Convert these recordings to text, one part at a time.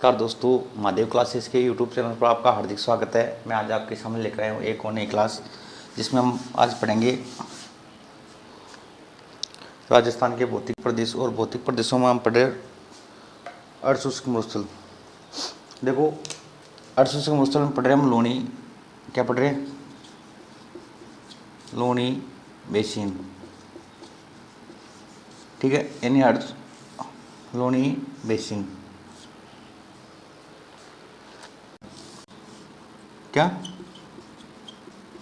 नमस्कार दोस्तों, महादेव क्लासेस के यूट्यूब चैनल पर आपका हार्दिक स्वागत है। मैं आज आपके सामने लेकर आया हूँ एक और नई क्लास, जिसमें हम आज पढ़ेंगे राजस्थान के भौतिक प्रदेश। और भौतिक प्रदेशों में हम पढ़े अर्धशुष्क मरुस्थल। देखो, अर्धशुष्क मरुस्थल में पढ़ रहे हम लूणी, क्या पढ़ रहे हैं? लूणी बेसिन, ठीक है, यानी अर्ध लूणी बेसिन। क्या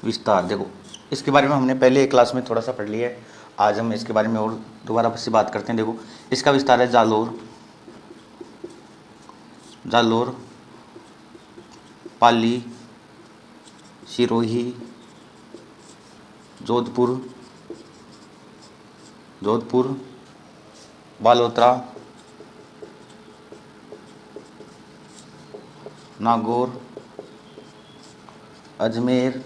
विस्तार? देखो, इसके बारे में हमने पहले एक क्लास में थोड़ा सा पढ़ लिया है। आज हम इसके बारे में और दोबारा से बात करते हैं। देखो, इसका विस्तार है जालोर, जालोर, पाली, सिरोही, जोधपुर, जोधपुर, बालोतरा, नागौर, अजमेर,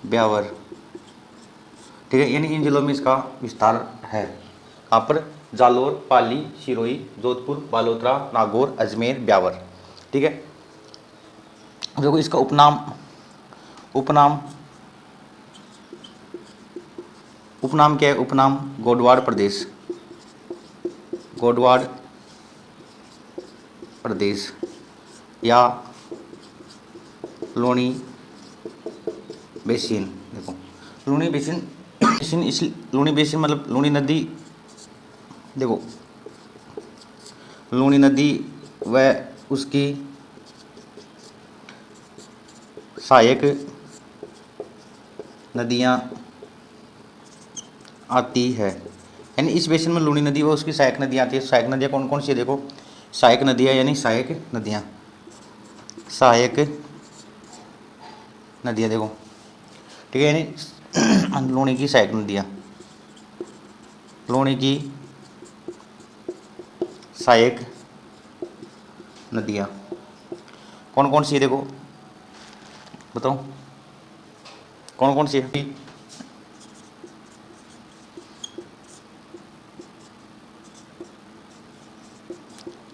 ब्यावर, ठीक है, यानी इन जिलों में इसका विस्तार है। कहाँ पर? जालोर, पाली, सिरोही, जोधपुर, बालोतरा, नागौर, अजमेर, ब्यावर, ठीक है। देखो, इसका उपनाम उपनाम उपनाम क्या है? उपनाम गोडवाड़ प्रदेश, गोडवाड़ प्रदेश या लूणी बेसिन। देखो, लूणी बेसिन, बेसिन इस लूणी बेसिन मतलब लूणी नदी। देखो, लूणी नदी व उसकी सहायक नदियाँ आती है, यानी इस बेसिन में लूणी नदी व उसकी सहायक नदियाँ आती है। सहायक नदियाँ कौन कौन सी है? देखो, सहायक नदियाँ यानी सहायक नदियाँ, सहायक नदियाँ, देखो, ठीक है, यानी लूणी की सहायक नदियाँ, लूणी की सहायक नदियाँ कौन कौन सी है? देखो, बताओ कौन कौन सी है?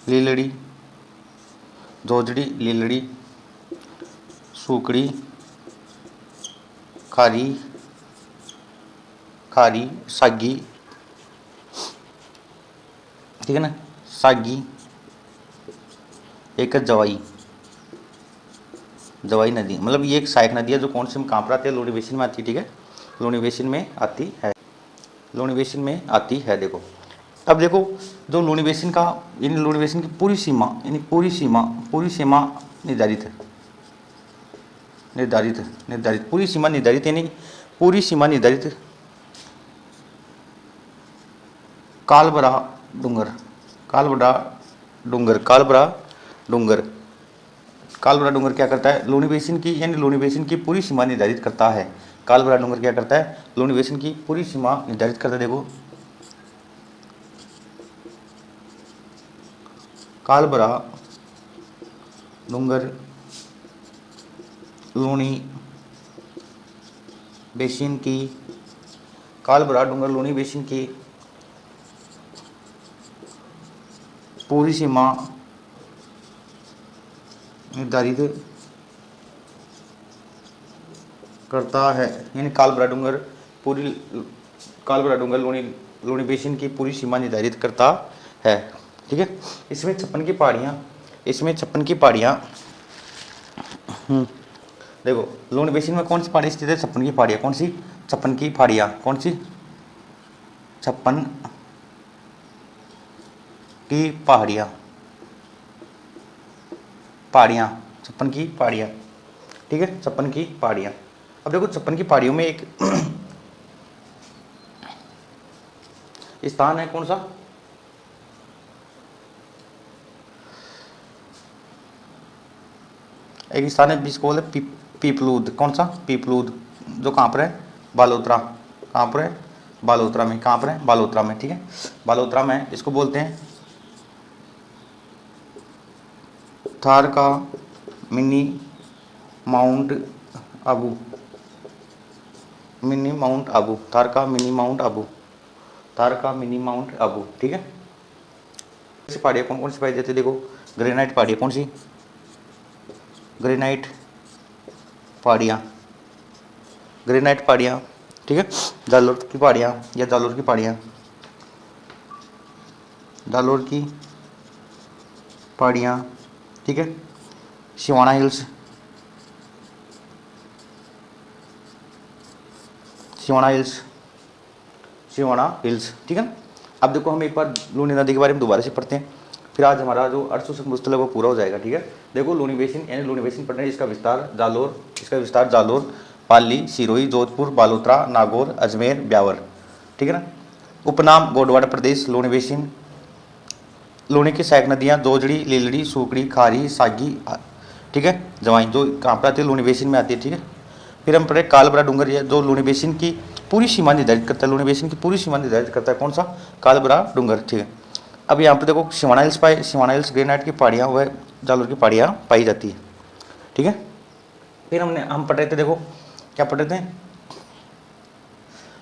लीलड़ी, जोजड़ी, लीलड़ी, सूकड़ी, खारी, खारी, सागी, ठीक है ना, सागी, एक जवाई, जवाई नदी, मतलब ये एक सहायक नदी है जो कौन से में कहाँ पर आती है? लूणी बेसिन में आती है, ठीक है, लूणी बेसिन में आती है, लूणी बेसिन में आती है। देखो, अब देखो, जो लूणी बेसिन का, इन लूणी बेसिन की पूरी सीमा, यानी पूरी सीमा निर्धारित है, निर्धारित निर्धारित पूरी सीमा निर्धारित, यानी पूरी सीमा निर्धारित कालबरा डूंगर, कालबरा डूंगर, कालबरा डूंगर, कालबरा डूंगर क्या करता है? लूणी बेसिन की, यानी लूणी बेसिन की पूरी सीमा निर्धारित करता है। कालबरा डूंगर क्या करता है? लूणी बेसिन की पूरी सीमा निर्धारित करता है। देखो, कालबरा डूंगर लूणी बेसिन की, कालबरा डूंगर लूणी बेसिन की पूरी सीमा निर्धारित करता है, यानी कालबरा डूंगर पूरी, कालबरा डूंगर लूणी बेसिन की पूरी सीमा निर्धारित करता है, ठीक है। इसमें 56 की पहाड़ियाँ, इसमें 56 की पहाड़ियाँ, देखो, लूणी बेसिन में कौन सी पहाड़ी स्थित है? 56 की पहाड़ियाँ। कौन सी? 56 की पहाड़ियाँ, कौन सी? 56 की पहाड़ियाँ, पहाड़ियाँ, 56 की पहाड़ियाँ, ठीक है, 56 की पहाड़ियाँ। अब देखो, 56 की पहाड़ियों में एक स्थान है, कौन सा? एक स्थान है जिसको बोले पीपलूद। कौन सा? पीपलूद, जो कहाँ पर है? बालोतरा, कहाँ पर है? बालोतरा में। कहाँ पर है? बालोतरा में, ठीक है, बालोतरा में। इसको बोलते हैं थार का mini mount Abu, mini mount Abu, Thar का मिनी माउंट आबू, थार का मिनी माउंट आबू, ठीक है। सी पहाड़ियाँ कौन कौन सी पाई जाती है? देखो ग्रेनाइट पहाड़ियाँ, कौन सी? ग्रेनाइट पहाड़ियाँ, ग्रेनाइट पहाड़ियाँ, ठीक है। जालोर की पहाड़ियाँ या जालोर की पहाड़ियाँ, जालोर की पहाड़ियाँ, ठीक है। Siwana hills, Siwana hills, Siwana hills, ठीक है। अब देखो हम एक बार लूनी नदी के बारे में दोबारा से पढ़ते हैं, फिर आज हमारा जो अर्धसूचक मुस्तला वो पूरा हो जाएगा, ठीक है। देखो लूनी बेसिन यानी लूनी बेसिन पढ़ना है, इसका विस्तार जालोर, इसका विस्तार जालोर, पाली, सिरोही, जोधपुर, बालोतरा, नागौर, अजमेर, ब्यावर, ठीक है ना। उपनाम गोडवाड़ प्रदेश, लूनी बेसिन, लूनी की सहायक नदियाँ दोजड़ी, लीलड़ी, सूकड़ी, खारी, सागी, ठीक है, जवाई, जो कहाँ पर आती है? लूनी बेसिन में आती है, ठीक है। फिर हम पढ़े कालबरा डूंगर, ये जो लूनी बेसिन की पूरी सीमा निर्धारित करता है, लूनी बेसिन की पूरी सीमा निर्धारित करता है, कौन सा? कालबरा डूंगर, ठीक है। अब यहाँ पर देखो सिवाना हिल्स पाए, सिवाना हिल्स ग्रेनाइट की पहाड़ियाँ व जालोर की पहाड़ियाँ पाई जाती है, ठीक है। फिर हम पढ़ रहे थे, देखो क्या पढ़ रहे थे?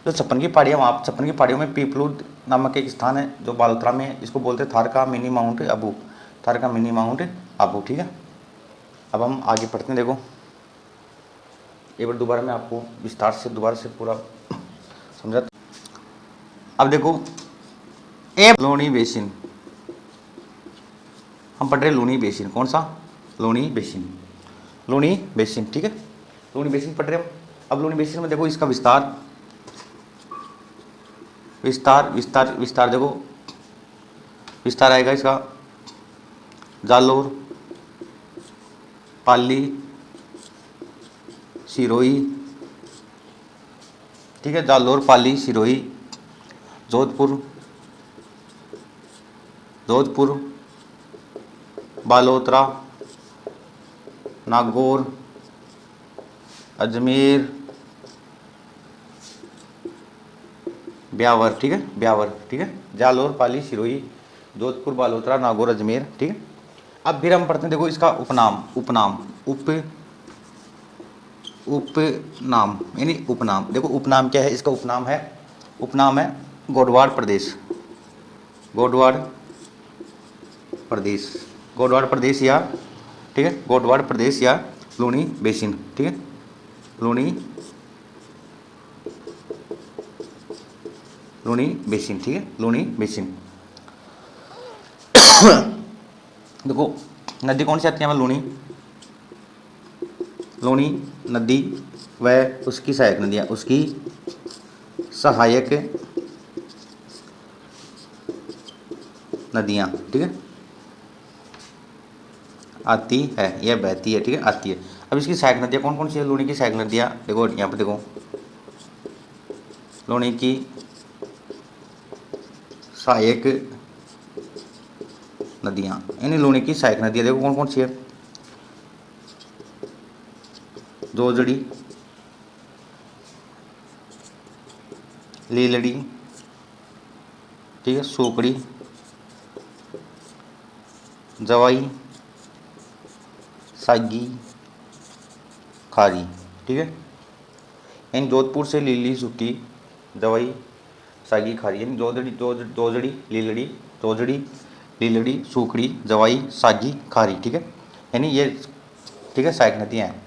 जो छप्पन की पहाड़ियाँ, वहाँ छप्पन की पहाड़ियों में पीपलूद नामक एक स्थान है जो बालोतरा में है, इसको बोलते हैं थार का मिनी माउंट अबू, थार का मिनी माउंट अबू, ठीक है। अब हम आगे पढ़ते हैं, देखो एक बार दोबारा मैं आपको विस्तार से दोबारा से पूरा समझा। अब देखो ए लूनी बेसिन, हम पढ़ रहे लूनी बेसिन, कौन सा? लूनी बेसिन, लूनी बेसिन, ठीक है। लूनी बेसिन पढ़ रहे हम। अब लूनी बेसिन में देखो इसका विस्तार, विस्तार विस्तार विस्तार देखो विस्तार आएगा इसका जालोर, पाली, सिरोही, ठीक है, जालोर, पाली, सिरोही, जोधपुर, जोधपुर, बालोतरा, नागौर, अजमेर, ब्यावर, ठीक है, ब्यावर, ठीक है। जालोर, पाली, सिरोही, जोधपुर, बालोतरा, नागौर, अजमेर, ठीक है। अब फिर हम पढ़ते हैं, देखो इसका उपनाम, उपनाम उपनाम यानी उपनाम, देखो उपनाम क्या है? इसका उपनाम है गोडवाड़ प्रदेश, गोडवाड़ प्रदेश, गोडवाड़ प्रदेश या, ठीक है, गोडवाड़ प्रदेश या लूनी बेसिन, ठीक है, लूनी बेसिन, ठीक है, लूनी बेसिन। देखो नदी कौन सी आती है हमें? लूनी नदी व उसकी सहायक नदियाँ, उसकी सहायक नदियाँ, ठीक है, आती है या बहती है, ठीक है, आती है। अब इसकी सहायक नदियाँ कौन कौन सी है? लूनी की सहायक नदियाँ देखो यहाँ पर, देखो लूनी की सहायक नदियाँ यानी लूनी की सहायक नदियाँ देखो कौन कौन सी है? दोजड़ी, लीलड़ी, ठीक है, सूकड़ी, जवाई, सागी, खारी, ठीक है। इन जोधपुर से लीली, सूकी, जवाई, सागी, खारी, यानी दोजड़ी, लीलड़ी, दोजड़ी, लीलड़ी, सूकड़ी, जवाई, सागी, खारी, ठीक है, यानी ये, ठीक है, सहायक नदियाँ हैं।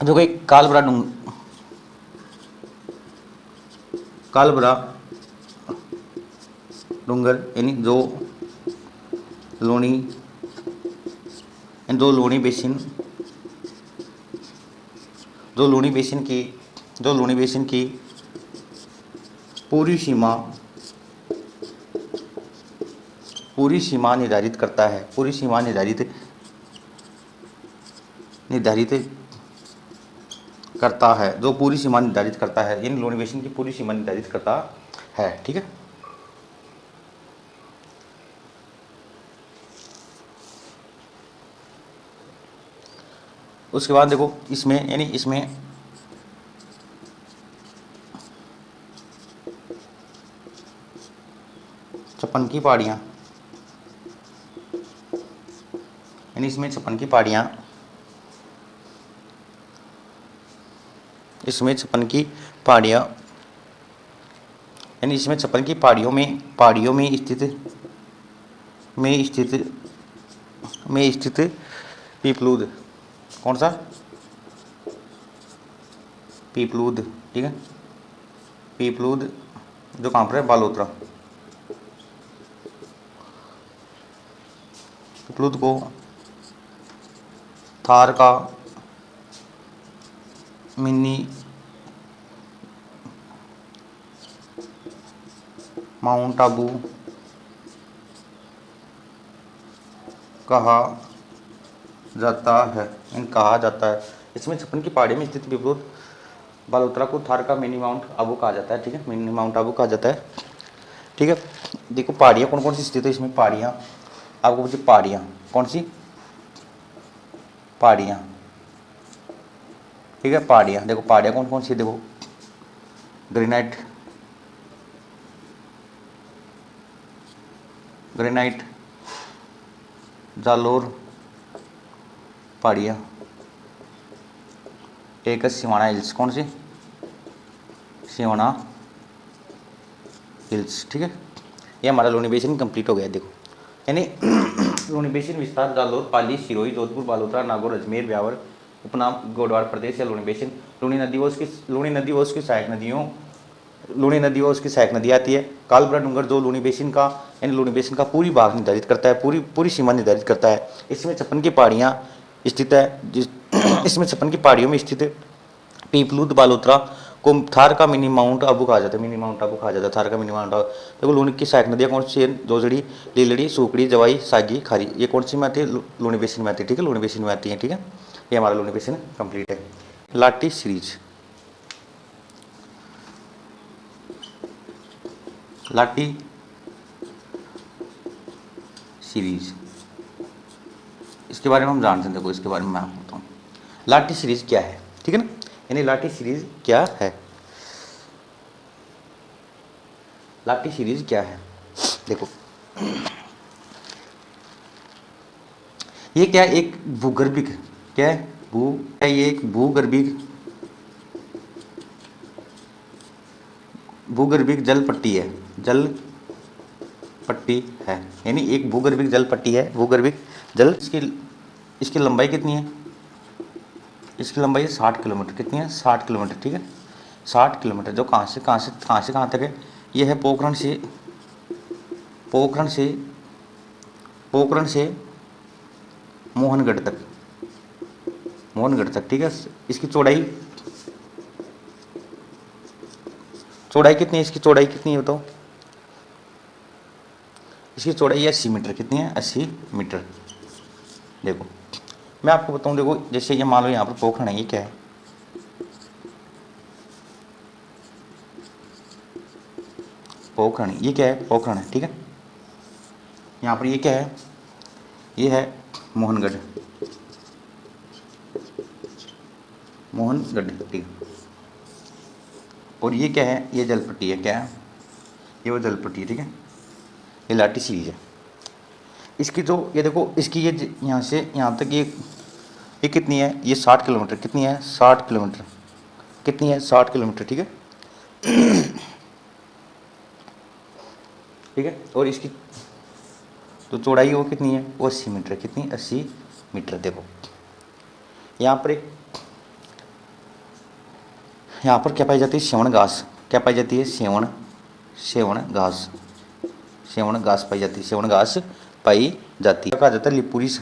जो कोई कालबरा डूंगर यानी जो लूनी बेसिन, जो लूनी बेसिन की पूरी सीमा निर्धारित करता है, पूरी सीमा निर्धारित करता है, जो पूरी सीमा निर्धारित करता है, इन लूनी बेसिन की पूरी सीमा निर्धारित करता है, ठीक है। उसके बाद देखो इसमें यानी इसमें छप्पन की पहाड़ियाँ, यानी इसमें छप्पन की पहाड़ियाँ, इसमें छप्पन की पहाड़ियाँ यानी इसमें छप्पन की पहाड़ियों में स्थित में स्थित पीपलूद, कौन सा? पीपलूद, ठीक है। पीपलूद जो कहाँ पर है? बालोतरा। पीपलूद को थार का मिनी माउंट आबू कहा जाता है, कहा जाता है। इसमें छप्पन की पहाड़ी में स्थित पीपलूद बालोतरा को थार का मिनी माउंट आबू कहा जाता है, ठीक है। मिनी माउंट आबू कहा जाता है, ठीक है। देखो पहाड़ियाँ कौन कौन सी स्थित है इसमें। पहाड़ियाँ आपको पूछिए, पहाड़ियाँ कौन सी? पहाड़ियाँ, ठीक है। पहाड़ियाँ देखो, पहाड़ियाँ कौन कौन सी? देखो ग्रेनाइट, ग्रेनाइट, जालोर पहाड़ियाँ। एक है सिवाना हिल्स, कौन सी? सिवाना हिल्स, ठीक है। ये हमारा लोनी बेसिन कंप्लीट हो गया। देखो यानी लोनी बेसिन विस्तार जालोर, पाली, सिरोही, जोधपुर, बालोतरा, नागौर, अजमेर, ब्यावर, उपनाम गोडवार प्रदेश या लोनी बेसिन। लूनी नदी व उसकी सहायक नदियों, लूनी नदी व उसकी सहायक नदी आती है। कालबरा डूंगर जो लूनी बेसिन का यानी लूनी बेसिन का पूरी भाग निर्धारित करता है, पूरी सीमा निर्धारित करता है। इसमें छप्पन की पहाड़ियाँ स्थित है। इसमें छप्पन की पहाड़ियों में स्थित पीपलूद बालोतरा को थार का मिनी माउंट आबू कहा जाता है। मिनी माउंट आबू कहा जाता है, थार का मिनी माउंट आबू। देखो लूनी की सहायक नदियाँ कौन सी है? जोजड़ी, लीलड़ी, सूकड़ी, जवाई, सागी, खारी। ये कौन सी में आती है? लूनी बेसिन में आती है, ठीक है। लूनी बेसिन में आती है, ठीक है। ये हमारा लूनी बेसिन कंप्लीट है। लाटी सीरीज, लाटी सीरीज इसके बारे में हम जानते हैं। देखो इसके बारे में मैं आपको बताऊँ, लाटी सीरीज क्या है, ठीक है ना। यानी लाटी सीरीज क्या है? लाटी सीरीज क्या है? देखो ये क्या है? एक भूगर्भिक, क्या है? ये एक भूगर्भिक जल पट्टी है। जल पट्टी है, यानी एक भूगर्भिक जल पट्टी है। भूगर्भिक जल, इसकी लंबाई कितनी है? इसकी लंबाई है 60 किलोमीटर। कितनी है? 60 किलोमीटर, ठीक है। 60 किलोमीटर जो कहाँ से कहाँ तक है? ये है पोखरण से पोखरण से मोहनगढ़ तक, ठीक है। इसकी चौड़ाई कितनी है? इसकी चौड़ाई कितनी है बताओ? इसकी चौड़ाई 80 मीटर। कितनी है? 80 मीटर। देखो मैं आपको बताऊं, देखो जैसे ये मान लो यहाँ पर पोखरण है, ये क्या है? पोखरण, ये क्या है? पोखरण है, ठीक है। यहाँ पर ये क्या है? ये है मोहनगढ़, ठीक है। और ये क्या है? ये जलपट्टी है, क्या है? ये वो जलपट्टी है, ठीक है। ये लाटी सीरीज है। इसकी जो ये देखो, इसकी ये यहाँ से यहाँ तक ये कितनी है? ये 60 किलोमीटर। कितनी है? 60 किलोमीटर। कितनी है? 60 किलोमीटर, ठीक है। ठीक है। और इसकी तो चौड़ाई वो कितनी है? वो 80 मीटर। कितनी? 80 मीटर। देखो यहाँ पर यहाँ पर क्या पाई जाती है? सेवण घास। क्या पाई जाती है? सेवण घास पाई जाती है। सेवण घास पाई जाती है। कहा जाता है लिपुरिस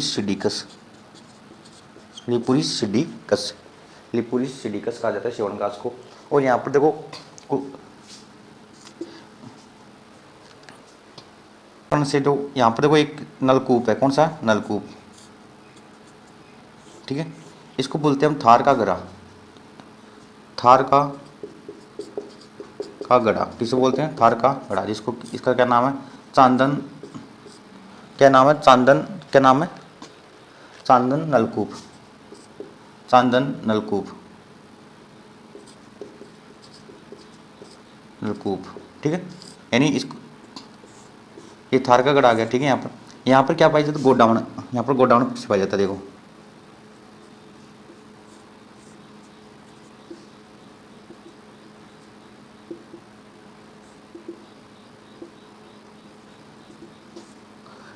सिडिकस। लिपुरिस सिडिकस कहा जाता है सेवण घास को। और यहाँ पर देखो से जो यहाँ पर देखो एक नलकूप है। कौन सा? नलकूप, ठीक है। इसको बोलते हैं हम थार का गड़ा। थार का गड़ा किसे बोलते हैं? थार का गड़ा, जिसको इसका क्या नाम है? चांदन, क्या नाम है? चांदन नलकूप। ठीक है। यानी इसको ये थार का गढ़ आ गया, ठीक है। यहाँ पर क्या पाई जाता है? गोडाउन। यहाँ पर गोडाउन किसे पाया जाता है? देखो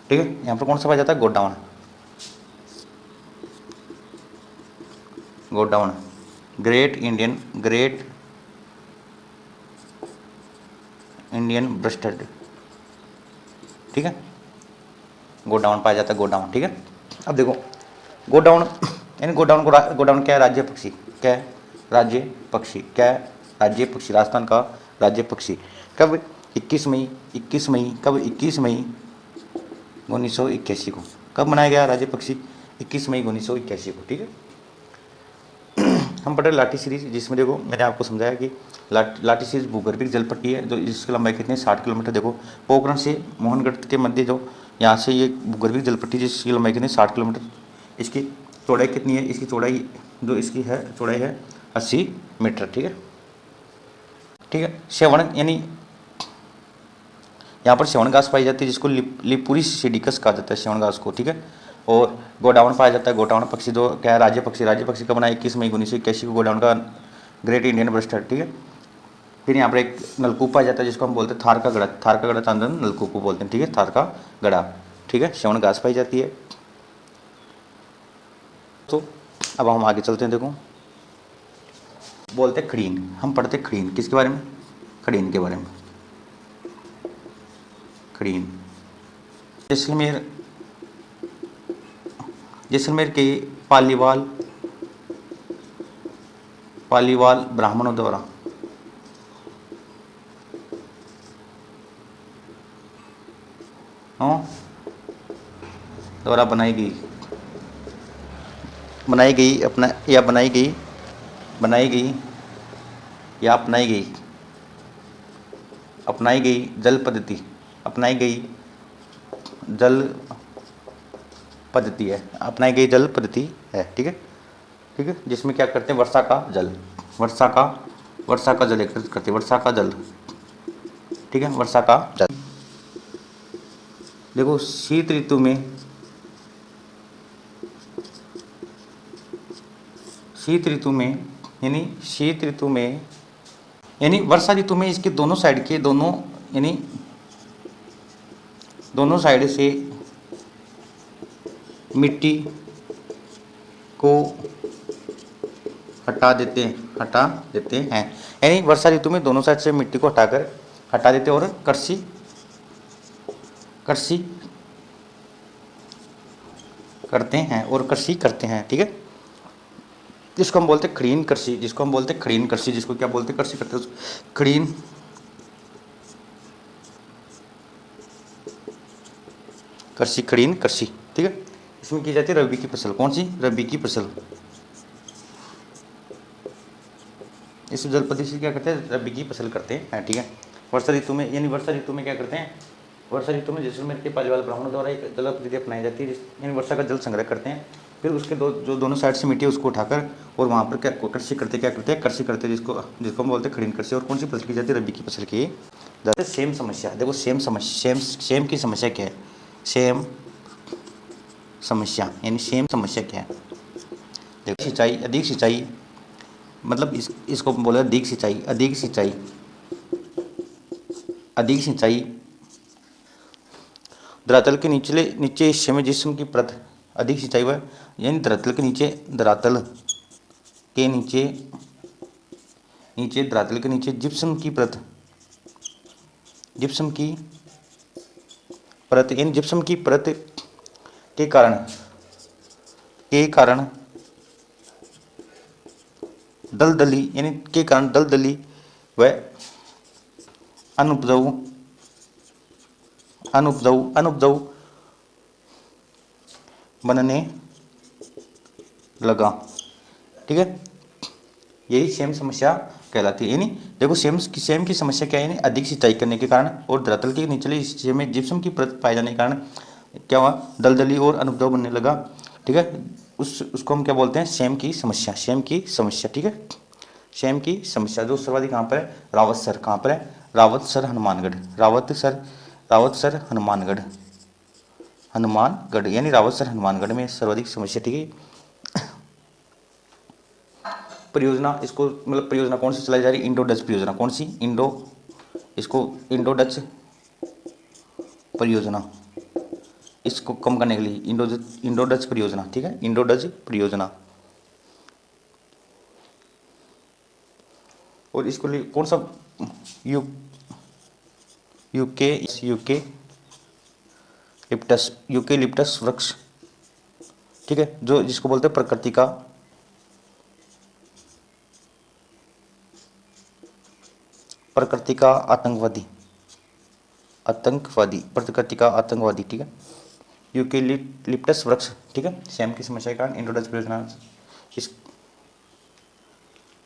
ठीक है। यहाँ पर कौन सा पाया जाता है, godown, godown, great Indian rested, ठीक है, गोडाउन पाया जाता है, गोडाउन, ठीक है। अब देखो गोडाउन यानी गोडाउन को गोडाउन क्या है, राज्य पक्षी, क्या है, राज्य पक्षी, क्या है, राज्य पक्षी, राजस्थान का राज्य पक्षी। कब, 21 मई, 21 मई, कब, 21 मई 1981 को, कब मनाया गया राज्य पक्षी, 21 मई 1981 को, ठीक है। हम पढ़ रहे लाठी सीरीज, जिसमें देखो मैंने आपको समझाया कि लाठी सीरीज भूगर्भिक जल पट्टी है, जो इसकी लंबाई कितनी है, 60 किलोमीटर। देखो पोखरण से मोहनगढ़ के मध्य जो यहाँ से ये भूगर्भिक जल पट्टी, जिसकी लंबाई कितनी है, 60 किलोमीटर। इसकी चौड़ाई कितनी है, इसकी चौड़ाई जो इसकी है चौड़ाई है 80 मीटर, ठीक है, ठीक है। सेवण यानी यहाँ पर सेवण घास पाई जाती है, जिसको लिपुरी सिडिकस कहा जाता है, सेवण घास को, ठीक है। और गोडाउन पाया जाता है, गोडाउन पक्षी जो क्या है, राज्य पक्षी, राज्य पक्षी का बना 21 मई 1981 को, गोडाउन का ग्रेट इंडियन ब्रेस्टेड, ठीक है। फिर यहाँ पर एक नलकूप पाया जाता है, जिसको हम बोलते हैं थार का गड़ा, थार का गड़ा चांदन नलकूप को बोलते हैं, ठीक है, थार का गड़ा, ठीक है। सेवण घास पाई जाती है। तो अब हम आगे चलते हैं। देखो बोलते हैं खड़ीन, हम पढ़ते खड़ीन, किसके बारे में, खड़ीन के बारे में। खड़ीन जैसलमेर, जैसलमेर के पालीवाल ब्राह्मणों द्वारा द्वारा बनाई गई अपनाई गई जल पद्धति, अपनाई गई जल पद्धति है, अपनाई गई जल पद्धति है, ठीक है, ठीक है। जिसमें क्या करते हैं, वर्षा का जल, वर्षा का जल एकत्रित करते हैं, वर्षा का जल, ठीक है, वर्षा का जल। देखो शीत ऋतु में, शीत ऋतु में यानी वर्षा ऋतु में इसके दोनों साइड के यानी दोनों साइड से मिट्टी को हटा देते हैं, यानी वर्षा ऋतु में दोनों साइड से मिट्टी को हटा देते हैं और कृषि करते हैं, ठीक है। जिसको हम बोलते हैं खड़ीन कृषि, जिसको क्या बोलते हैं, कृषि करते हैं, खड़ीन कृषि, ठीक है। इसमें की जाती है रबी की फसल, कौन सी, रबी की फसल। इस जल पद्धति से क्या करते हैं, रबी की फसल करते हैं, ठीक है। वर्षा ऋतु में क्या करते हैं, वर्षा ऋतु में जैसलमेर के पालीवाल ब्राह्मणों द्वारा एक जल पद्धति अपनाई जाती है, यानी वर्षा का जल संग्रह करते हैं, फिर उसके दोनों साइड से मिट्टी उसको उठाकर और वहाँ पर कृषि करते हैं, जिसको हम बोलते हैं खड़ीन कृषि। और कौन सी फसल की जाती है, रबी की फसल की जाती है। सेम समस्या, देखो सेम की समस्या क्या है, सेम समस्या क्या है, देखो सिंचाई, अधिक सिंचाई, मतलब इसको बोले अधिक सिंचाई, धरातल के नीचे हिस्से में जिस्म की परत, अधिक सिंचाई हुआ, यानी धरातल के नीचे जिप्सम की परत, यानी जिप्सम की परत के कारण दलदली व अनुपजाऊ बनने लगा, ठीक है। यही सेम समस्या कहलाती है। यानी देखो सेम की समस्या क्या है, यानी अधिक सिंचाई करने के कारण और धरातल के निचले हिस्से में जिप्सम की परत पाए जाने के कारण क्या हुआ, दलदली और अनुपजाऊ बनने लगा, ठीक है। उसको हम क्या बोलते हैं, सेम की समस्या, ठीक है। सेम की समस्या जो सर्वाधिक कहाँ पर है, रावतसर, कहाँ पर है, रावतसर हनुमानगढ़, यानी रावतसर हनुमानगढ़ में सर्वाधिक समस्या, ठीक है। परियोजना, इसको मतलब परियोजना कौन सी चलाई जा रही है, इंडो डच परियोजना, कौन सी, इंडो डच परियोजना। इसको कम करने के लिए इंडो डच परियोजना, ठीक है, इंडो डच परियोजना। और इसको लिए कौन सा यूके लिप्टस वृक्ष, ठीक है, जो जिसको बोलते हैं प्रकृति का आतंकवादी, प्रकृति का आतंकवादी, ठीक है, यूकेलिप्टस वृक्ष, ठीक है, सेम की समस्या के कारण इंडो डच परियोजना। इस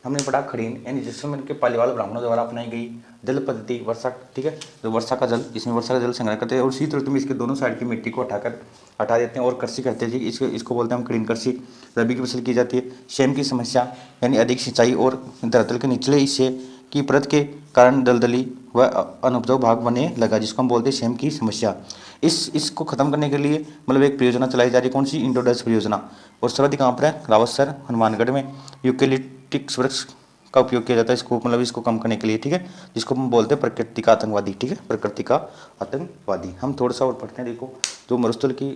हमने पढ़ा खड़ीन यानी जैसलमेर के पालीवाल ब्राह्मणों द्वारा अपनाई गई जल पद्धति वर्षा, ठीक है, जो वर्षा का जल, इसमें वर्षा का जल संग्रह करते हैं और शीत ऋतु में इसके दोनों साइड की मिट्टी को हटा देते हैं और कृषि करते हैं। इसको बोलते हैं हम खड़ीन कृषि। रबी की फसल की जाती है। शेम की समस्या यानी अधिक सिंचाई और धरातल के निचले हिस्से की परत के कारण दलदली व अनुपजाऊ भाग बने लगा, जिसको हम बोलते हैं शेम की समस्या। इसको खत्म करने के लिए मतलब एक परियोजना चलाई जा रही है, कौन सी? इंडो डच परियोजना। और सर्वाधिक कहाँ पर है? रावतसर हनुमानगढ़ में यूकेलिप्टिक्स वृक्ष का उपयोग किया जाता है इसको मतलब इसको कम करने के लिए, ठीक है, जिसको हम बोलते हैं प्रकृति का आतंकवादी, ठीक है, प्रकृति का आतंकवादी। हम थोड़ा सा और पढ़ते हैं। देखो जो मरुस्थल की